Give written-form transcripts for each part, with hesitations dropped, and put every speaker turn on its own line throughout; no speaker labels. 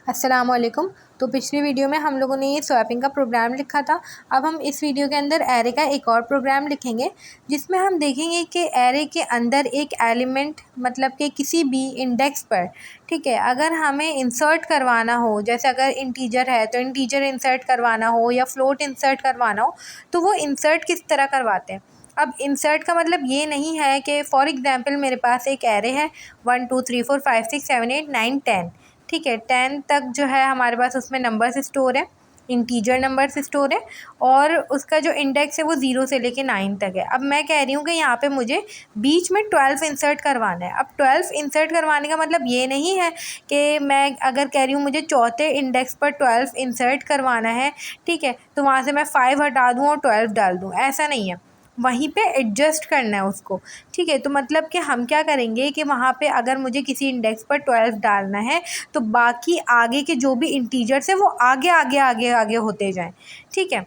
अस्सलामुअलैकुम। तो पिछली वीडियो में हम लोगों ने ये स्वैपिंग का प्रोग्राम लिखा था। अब हम इस वीडियो के अंदर एरे का एक और प्रोग्राम लिखेंगे जिसमें हम देखेंगे कि एरे के अंदर एक एलिमेंट मतलब कि किसी भी इंडेक्स पर, ठीक है, अगर हमें इंसर्ट करवाना हो, जैसे अगर इंटीजर है तो इंटीजर इंसर्ट करवाना हो या फ्लोट इंसर्ट करवाना हो, तो वो इंसर्ट किस तरह करवाते हैं। अब इंसर्ट का मतलब ये नहीं है कि फॉर एग्ज़ाम्पल मेरे पास एक एरे है 1 2 3 4 5 6 7 8 9 10, ठीक है, 10 तक जो है हमारे पास उसमें नंबर्स स्टोर है, इंटीजर नंबर्स स्टोर है और उसका जो इंडेक्स है वो 0 से लेके 9 तक है। अब मैं कह रही हूँ कि यहाँ पे मुझे बीच में 12 इंसर्ट करवाना है। अब 12 इंसर्ट करवाने का मतलब ये नहीं है कि मैं अगर कह रही हूँ मुझे चौथे इंडेक्स पर 12 इंसर्ट करवाना है, ठीक है, तो वहाँ से मैं 5 हटा दूँ और 12 डाल दूँ, ऐसा नहीं है। वहीं पे एडजस्ट करना है उसको, ठीक है। तो मतलब कि हम क्या करेंगे कि वहाँ पे अगर मुझे किसी इंडेक्स पर 12 डालना है तो बाकी आगे के जो भी इंटीजर्स है वो आगे आगे आगे आगे होते जाएं, ठीक है।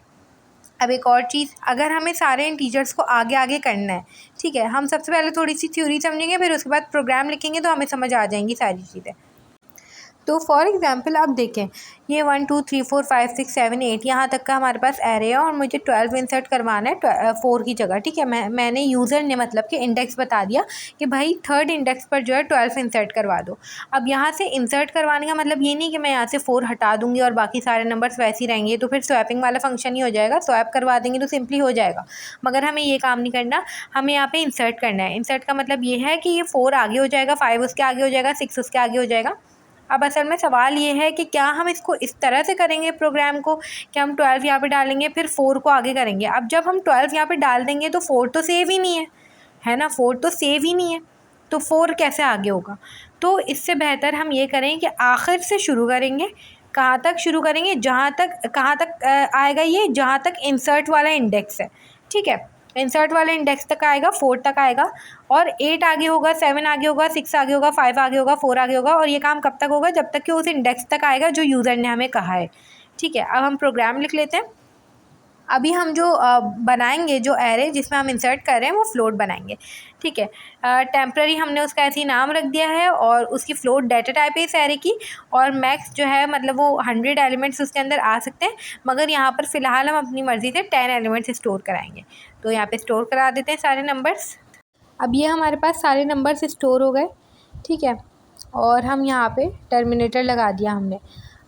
अब एक और चीज़, अगर हमें सारे इंटीजर्स को आगे आगे करना है, ठीक है, हम सबसे पहले थोड़ी सी थ्योरी समझेंगे, फिर उसके बाद प्रोग्राम लिखेंगे तो हमें समझ आ जाएंगी सारी चीज़ें। तो फॉर एग्ज़ाम्पल आप देखें, ये 1 2 3 4 5 6 7 8 यहाँ तक का हमारे पास एरे है और मुझे 12 इंसर्ट करवाना है 4 की जगह, ठीक है। मैंने यूज़र ने मतलब कि इंडेक्स बता दिया कि भाई थर्ड इंडेक्स पर जो है 12 इंसर्ट करवा दो। अब यहाँ से इंसर्ट करवाने का मतलब ये नहीं कि मैं यहाँ से 4 हटा दूँगी और बाकी सारे नंबर्स वैसे ही रहेंगे, तो फिर स्वैपिंग वाला फंक्शन ही हो जाएगा, स्वैप करवा देंगे तो सिंपली हो जाएगा। मगर हमें ये काम नहीं करना, हमें यहाँ पे इंसर्ट करना है। इंसर्ट का मतलब ये है कि ये 4 आगे हो जाएगा, 5 उसके आगे हो जाएगा, 6 उसके आगे हो जाएगा। अब असल में सवाल ये है कि क्या हम इसको इस तरह से करेंगे प्रोग्राम को कि हम 12 यहाँ पे डालेंगे फिर 4 को आगे करेंगे। अब जब हम 12 यहाँ पे डाल देंगे तो 4 तो सेव ही नहीं है ना, 4 तो सेव ही नहीं है, तो 4 कैसे आगे होगा। तो इससे बेहतर हम ये करें कि आखिर से शुरू करेंगे। कहाँ तक शुरू करेंगे, कहाँ तक आएगा ये, जहाँ तक इंसर्ट वाला इंडेक्स है, ठीक है। इंसर्ट वाले इंडेक्स तक आएगा, 4 तक आएगा और 8 आगे होगा, 7 आगे होगा, 6 आगे होगा, 5 आगे होगा, 4 आगे होगा। और ये काम कब तक होगा, जब तक कि उस इंडेक्स तक आएगा जो यूज़र ने हमें कहा है, ठीक है। अब हम प्रोग्राम लिख लेते हैं। अभी हम जो बनाएंगे, जो एरे जिसमें हम इंसर्ट कर रहे हैं वो फ्लोट बनाएंगे, ठीक है। टेम्पररी हमने उसका ऐसे ही नाम रख दिया है और उसकी फ्लोट डाटा टाइप है इस एरे की। और मैक्स जो है मतलब वो 100 एलिमेंट्स उसके अंदर आ सकते हैं, मगर यहाँ पर फ़िलहाल हम अपनी मर्ज़ी से 10 एलिमेंट्स स्टोर कराएंगे। तो यहाँ पे स्टोर करा देते हैं सारे नंबर्स। अब ये हमारे पास सारे नंबर्स स्टोर हो गए, ठीक है, और हम यहाँ पे टर्मिनेटर लगा दिया हमने।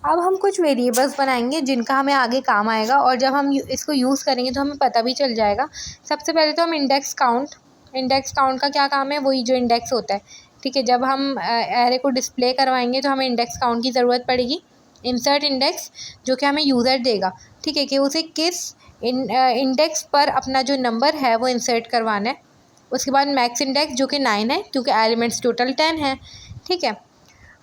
अब हम कुछ वेरिएबल्स बनाएंगे जिनका हमें आगे काम आएगा और जब हम इसको यूज़ करेंगे तो हमें पता भी चल जाएगा। सबसे पहले तो हम इंडेक्स काउंट का क्या काम है, वही जो इंडेक्स होता है, ठीक है। जब हम एरे को डिस्प्ले करवाएंगे तो हमें इंडेक्स काउंट की ज़रूरत पड़ेगी। इंसर्ट इंडेक्स जो कि हमें यूज़र देगा, ठीक है, कि उसे किस इंडेक्स पर अपना जो नंबर है वो इंसर्ट करवाना है। उसके बाद मैक्स इंडेक्स जो कि 9 है क्योंकि एलिमेंट्स टोटल 10 हैं, ठीक है।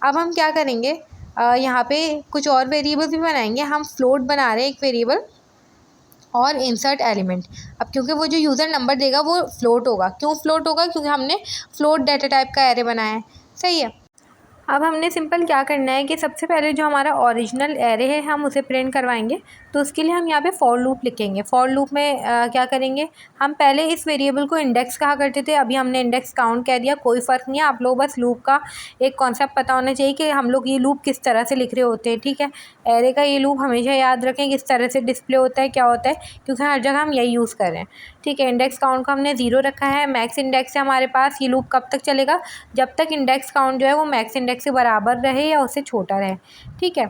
अब हम क्या करेंगे, यहाँ पे कुछ और वेरिएबल्स भी बनाएंगे। हम फ्लोट बना रहे हैं एक वेरिएबल और इंसर्ट एलिमेंट। अब क्योंकि वो जो यूज़र नंबर देगा वो फ्लोट होगा, क्यों फ्लोट होगा, क्योंकि हमने फ्लोट डाटा टाइप का एरे बनाया है, सही है। अब हमने सिंपल क्या करना है कि सबसे पहले जो हमारा ओरिजिनल एरे है हम उसे प्रिंट करवाएंगे। तो उसके लिए हम यहाँ पे फॉर लूप लिखेंगे। फॉर लूप में क्या करेंगे, हम पहले इस वेरिएबल को इंडेक्स कहा करते थे, अभी हमने इंडेक्स काउंट कह दिया, कोई फ़र्क नहीं है। आप लोग बस लूप का एक कॉन्सेप्ट पता होना चाहिए कि हम लोग ये लूप किस तरह से लिख रहे होते हैं, ठीक है। एरे का ये लूप हमेशा याद रखें किस तरह से डिस्प्ले होता है, क्या होता है, क्योंकि हर जगह हम यही यूज़ कर रहे हैं, ठीक है। इंडेक्स काउंट को हमने 0 रखा है। मैक्स इंडेक्स है हमारे पास, ये लूप कब तक चलेगा, जब तक इंडेक्स काउंट जो है वो मैक्स इंडेक्स से बराबर रहे या उससे छोटा रहे, ठीक है।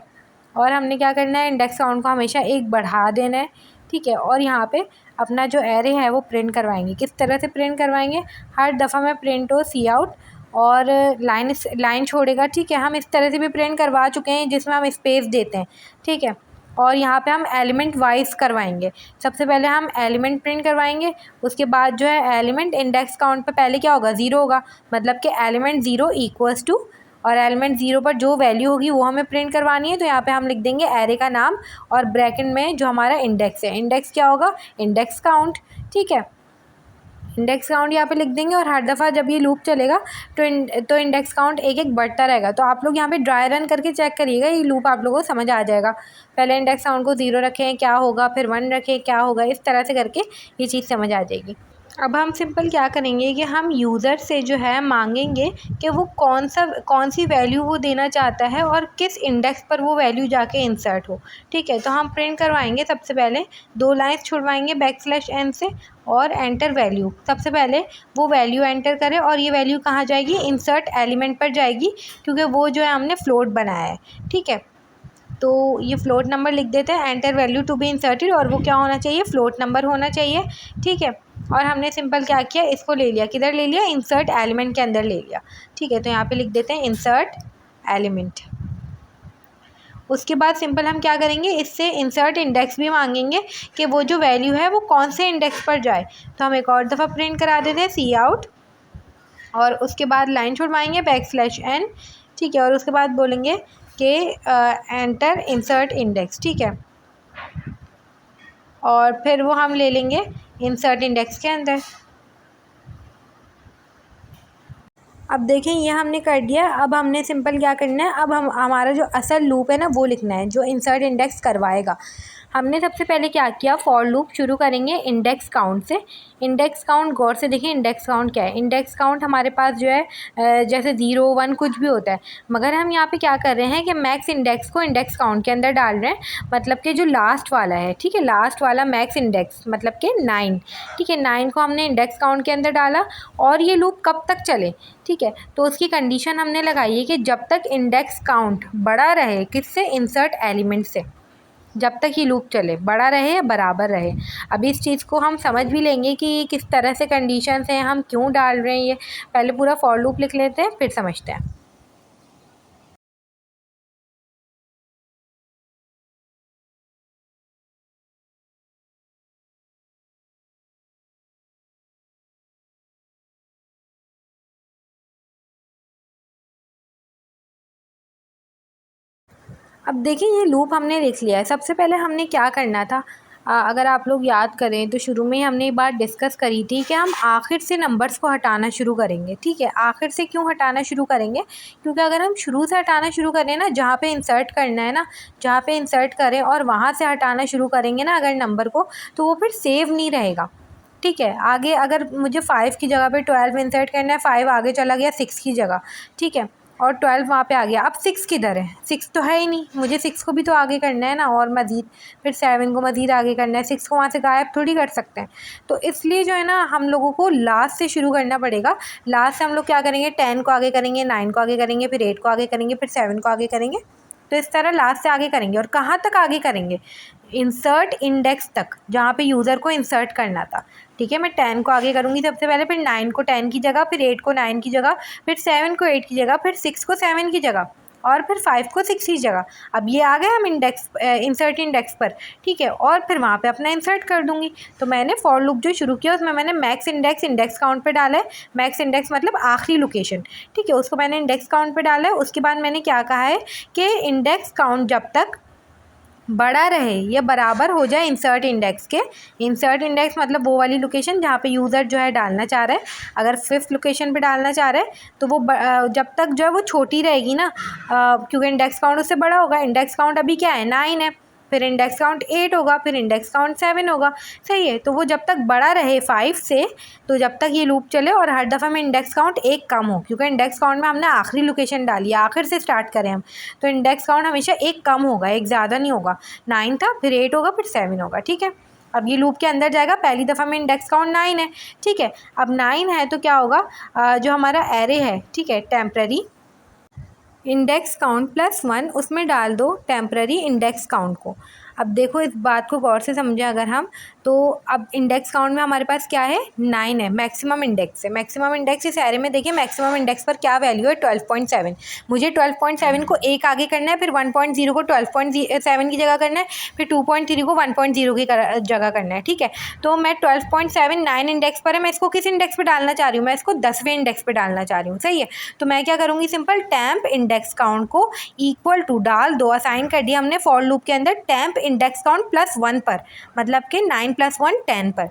और हमने क्या करना है, इंडेक्स काउंट को हमेशा 1 बढ़ा देना है, ठीक है। और यहाँ पे अपना जो एरे है वो प्रिंट करवाएंगे। किस तरह से प्रिंट करवाएंगे, हर दफ़ा में प्रिंट हो सी आउट और लाइन छोड़ेगा, ठीक है। हम इस तरह से भी प्रिंट करवा चुके हैं जिसमें हम स्पेस देते हैं, ठीक है। और यहाँ पे हम एलिमेंट वाइज करवाएंगे। सबसे पहले हम एलिमेंट प्रिंट करवाएंगे, उसके बाद जो है एलिमेंट इंडेक्स काउंट पे पहले क्या होगा, 0 होगा, मतलब कि एलिमेंट 0 इक्वल्स टू, और एलिमेंट 0 पर जो वैल्यू होगी वो हमें प्रिंट करवानी है। तो यहाँ पे हम लिख देंगे एरे का नाम और ब्रैकेट में जो हमारा इंडेक्स है, इंडेक्स क्या होगा, इंडेक्स काउंट, ठीक है। इंडेक्स काउंट यहाँ पे लिख देंगे और हर दफ़ा जब ये लूप चलेगा तो इंडेक्स काउंट 1 बढ़ता रहेगा। तो आप लोग यहाँ पे ड्राई रन करके चेक करिएगा, ये लूप आप लोगों को समझ आ जाएगा। पहले इंडेक्स काउंट को 0 रखें क्या होगा, फिर 1 रखें क्या होगा, इस तरह से करके ये चीज़ समझ आ जाएगी। अब हम सिंपल क्या करेंगे कि हम यूज़र से जो है मांगेंगे कि वो कौन सी वैल्यू वो देना चाहता है और किस इंडेक्स पर वो वैल्यू जाके इंसर्ट हो। ठीक है, तो हम प्रिंट करवाएंगे सबसे पहले 2 लाइन्स छुड़वाएंगे \n से और एंटर वैल्यू। सबसे पहले वो वैल्यू एंटर करें और ये वैल्यू कहाँ जाएगी, इंसर्ट एलिमेंट पर जाएगी, क्योंकि वो जो है हमने फ्लोट बनाया है। ठीक है, तो ये फ्लोट नंबर लिख देते हैं, enter value to be inserted, और वो क्या होना चाहिए, फ्लोट नंबर होना चाहिए। ठीक है, और हमने सिंपल क्या किया, इसको ले लिया, किधर ले लिया, इंसर्ट एलिमेंट के अंदर ले लिया। ठीक है, तो यहाँ पे लिख देते हैं इंसर्ट एलिमेंट। उसके बाद सिंपल हम क्या करेंगे, इससे इंसर्ट इंडेक्स भी मांगेंगे कि वो जो वैल्यू है वो कौन से इंडेक्स पर जाए। तो हम एक और दफ़ा प्रिंट करा देते हैं सी आउट, और उसके बाद लाइन छुड़वाएंगे \n। ठीक है, और उसके बाद बोलेंगे कि एंटर इंसर्ट इंडेक्स। ठीक है, और फिर वो हम ले लेंगे इंसर्ट इंडेक्स के अंदर। अब देखें ये हमने कर दिया। अब हमने सिंपल क्या करना है, अब हमारा जो असल लूप है ना वो लिखना है जो इंसर्ट इंडेक्स करवाएगा। हमने सबसे पहले क्या किया, फॉर लूप शुरू करेंगे इंडेक्स काउंट से। इंडेक्स काउंट गौर से देखें, इंडेक्स काउंट क्या है। इंडेक्स काउंट हमारे पास जो है जैसे 0 1 कुछ भी होता है, मगर हम यहाँ पे क्या कर रहे हैं कि मैक्स इंडेक्स को इंडेक्स काउंट के अंदर डाल रहे हैं, मतलब कि जो लास्ट वाला है। ठीक है, लास्ट वाला मैक्स इंडेक्स मतलब कि 9। ठीक है, 9 को हमने इंडेक्स काउंट के अंदर डाला। और ये लूप कब तक चले, ठीक है, तो उसकी कंडीशन हमने लगाई है कि जब तक इंडेक्स काउंट बड़ा रहे, किससे, इंसर्ट एलिमेंट से। जब तक ये लूप चले, बड़ा रहे या बराबर रहे। अब इस चीज़ को हम समझ भी लेंगे कि ये किस तरह से कंडीशंस हैं, हम क्यों डाल रहे हैं ये। पहले पूरा फॉर लूप लिख लेते हैं, फिर समझते हैं। अब देखिए ये लूप हमने लिख लिया है। सबसे पहले हमने क्या करना था, अगर आप लोग याद करें तो शुरू में ही हमने ये बात डिस्कस करी थी कि हम आखिर से नंबर्स को हटाना शुरू करेंगे। ठीक है, आखिर से क्यों हटाना शुरू करेंगे, क्योंकि अगर हम शुरू से हटाना शुरू करें ना, जहाँ पे इंसर्ट करना है ना, जहाँ पे इंसर्ट करें और वहाँ से हटाना शुरू करेंगे ना अगर नंबर को, तो वो फिर सेव नहीं रहेगा। ठीक है, आगे अगर मुझे 5 की जगह पे 12 इंसर्ट करना है, 5 आगे चला गया 6 की जगह। ठीक है, और 12 वहाँ पे आ गया। अब 6 किधर है, 6 तो है ही नहीं, मुझे 6 को भी तो आगे करना है ना, और मज़ीद फिर 7 को मज़ीद आगे करना है। 6 को वहाँ से गायब थोड़ी कर सकते हैं। तो इसलिए जो है ना हम लोगों को लास्ट से शुरू करना पड़ेगा। लास्ट से हम लोग क्या करेंगे, 10 को आगे करेंगे, 9 को आगे करेंगे, फिर 8 को आगे करेंगे, फिर 7 को आगे करेंगे। तो इस तरह लास्ट से आगे करेंगे। और कहाँ तक आगे करेंगे, इंसर्ट इंडेक्स तक, जहाँ पे यूज़र को इंसर्ट करना था। ठीक है, मैं 10 को आगे करूँगी सबसे पहले, फिर 9 को 10 की जगह, फिर 8 को 9 की जगह, फिर 7 को 8 की जगह, फिर 6 को 7 की जगह, और फिर 5 को 6 की जगह। अब ये आ गए हम इंडेक्स इंसर्ट इंडेक्स पर। ठीक है, और फिर वहाँ पे अपना इंसर्ट कर दूँगी। तो मैंने फॉर लूप जो शुरू किया उसमें मैंने मैक्स इंडेक्स इंडेक्स काउंट पे डाला है। मैक्स इंडेक्स मतलब आखिरी लोकेशन। ठीक है, उसको मैंने इंडेक्स काउंट पे डाला है। उसके बाद मैंने क्या कहा है कि इंडेक्स काउंट जब तक बड़ा रहे या बराबर हो जाए इंसर्ट इंडेक्स के। इंसर्ट इंडेक्स मतलब वो वाली लोकेशन जहाँ पे यूज़र जो है डालना चाह रहा है। अगर 5th लोकेशन पे डालना चाह रहा है तो वो जब तक जो है वो छोटी रहेगी ना, क्योंकि इंडेक्स काउंट उससे बड़ा होगा। इंडेक्स काउंट अभी क्या है, 9 है, फिर इंडेक्स काउंट 8 होगा, फिर इंडेक्स काउंट 7 होगा। सही है, तो वो जब तक बड़ा रहे 5 से, तो जब तक ये लूप चले और हर दफ़ा में इंडेक्स काउंट 1 कम हो, क्योंकि इंडेक्स काउंट में हमने आखिरी लोकेशन डाली है, आखिर से स्टार्ट करें हम, तो इंडेक्स काउंट हमेशा 1 कम होगा, 1 ज़्यादा नहीं होगा। 9 था, फिर 8 होगा, फिर 7 होगा। ठीक है, अब ये लूप के अंदर जाएगा। पहली दफ़ा में इंडेक्स काउंट 9 है। ठीक है, अब 9 है तो क्या होगा, जो हमारा एरे है, ठीक है, टेम्पररी इंडेक्स काउंट +1 उसमें डाल दो टेम्पररी इंडेक्स काउंट को। अब देखो इस बात को गौर से समझें अगर हम, तो अब इंडेक्स काउंट में हमारे पास क्या है, 9 है, मैक्सिमम इंडेक्स है। मैक्सिमम इंडेक्स इस एरे में देखिए, मैक्सिमम इंडेक्स पर क्या वैल्यू है, 12.7। मुझे 12.7 को 1 आगे करना है, फिर 1.0 को 12.7 की जगह करना है, फिर 2.3 को 1.0 की जगह करना है। ठीक है, तो मैं 12.7 9 इंडेक्स पर है, मैं इसको किस इंडेक्स पर डालना चाह रही हूँ, मैं इसको 10वें इंडेक्स पर डालना चाह रही हूँ। सही है, तो मैं क्या करूँगी, सिंपल टेम्प इंडेक्स काउंट को इक्वल टू डाल दो, असाइन कर दिया हमने फॉर लूप के अंदर टेम्प इंडेक्स काउंट +1 पर, मतलब कि 9 + 1 10 पर।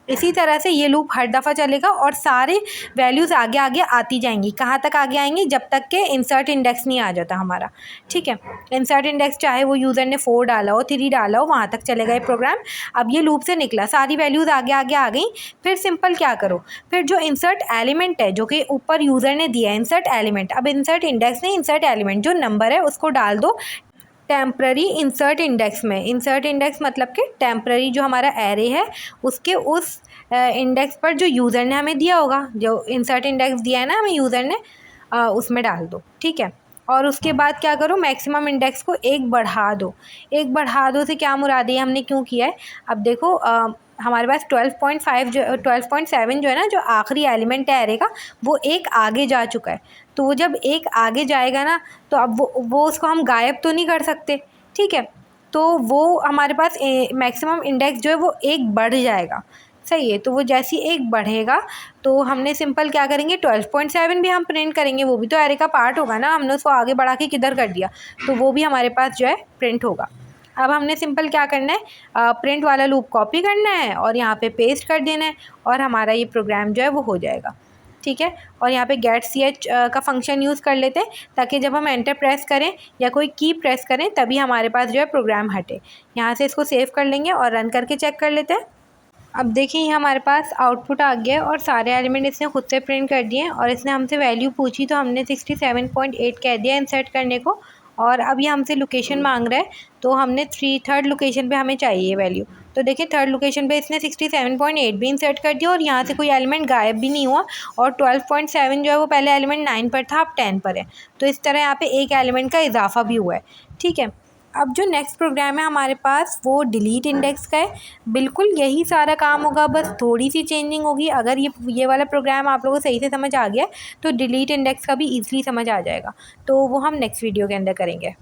इसी तरह से ये लूप हर दफ़ा चलेगा और सारे वैल्यूज़ आगे आगे आती जाएंगी। कहाँ तक आगे आएंगी? जब तक के इंसर्ट इंडेक्स नहीं आ जाता हमारा। ठीक है, इंसर्ट इंडेक्स चाहे वो यूज़र ने 4 डाला हो, 3 डाला हो, वहाँ तक चलेगा ये प्रोग्राम। अब ये लूप से निकला, सारी वैल्यूज़ आगे आगे आ गई। फिर सिंपल क्या करो, फिर जो इंसर्ट एलिमेंट है जो कि ऊपर यूज़र ने दिया है इंसर्ट एलिमेंट, अब इंसर्ट इंडेक्स नहीं, इंसर्ट एलिमेंट जो नंबर है उसको डाल दो टेम्प्ररी इंसर्ट इंडेक्स में। इंसर्ट इंडेक्स मतलब कि टेम्प्ररी जो हमारा एरे है उसके उस इंडेक्स पर जो यूज़र ने हमें दिया होगा, जो इंसर्ट इंडेक्स दिया है ना हमें यूज़र ने, उसमें डाल दो। ठीक है, और उसके बाद क्या करो, मैक्सिमम इंडेक्स को एक बढ़ा दो। एक बढ़ा दो से क्या मुराद है, हमने क्यों किया है? अब देखो हमारे पास 12.5 जो 12.7 जो है ना, जो आखिरी एलिमेंट है एरे का, वो एक आगे जा चुका है। तो वो जब एक आगे जाएगा ना, तो अब वो उसको हम गायब तो नहीं कर सकते। ठीक है, तो वो हमारे पास मैक्सिमम इंडेक्स जो है वो एक बढ़ जाएगा। सही है, तो वो जैसी एक बढ़ेगा तो हमने सिंपल क्या करेंगे, 12.7 भी हम प्रिंट करेंगे। वो भी तो एरे का पार्ट होगा ना, हमने उसको आगे बढ़ा के किधर कर दिया, तो वो भी हमारे पास जो है प्रिंट होगा। अब हमने सिंपल क्या करना है, प्रिंट वाला लूप कॉपी करना है और यहाँ पे पेस्ट कर देना है और हमारा ये प्रोग्राम जो है वो हो जाएगा। ठीक है, और यहाँ पे गेट ch का फंक्शन यूज़ कर लेते हैं ताकि जब हम एंटर प्रेस करें या कोई की प्रेस करें तभी हमारे पास जो है प्रोग्राम हटे। यहाँ से इसको सेव कर लेंगे और रन करके चेक कर लेते हैं। अब देखिए ये हमारे पास आउटपुट आ गया और सारे एलिमेंट इसने खुद से प्रिंट कर दिए और इसने हमसे वैल्यू पूछी तो हमने 67.8 कह दिया इंसर्ट करने को। और अब ये हमसे लोकेशन मांग रहा है, तो हमने थर्ड लोकेशन पे हमें चाहिए वैल्यू। तो देखिए थर्ड लोकेशन पे इसने 67.8 भी इंसर्ट कर दिया और यहाँ से कोई एलिमेंट गायब भी नहीं हुआ। और 12.7 जो है वो पहले एलिमेंट 9 पर था, अब 10 पर है। तो इस तरह यहाँ पे एक एलिमेंट का इजाफा भी हुआ है। ठीक है, अब जो नेक्स्ट प्रोग्राम है हमारे पास वो डिलीट इंडेक्स का है। बिल्कुल यही सारा काम होगा, बस थोड़ी सी चेंजिंग होगी। अगर ये वाला प्रोग्राम आप लोगों को सही से समझ आ गया तो डिलीट इंडेक्स का भी ईज़िली समझ आ जाएगा। तो वो हम नेक्स्ट वीडियो के अंदर करेंगे।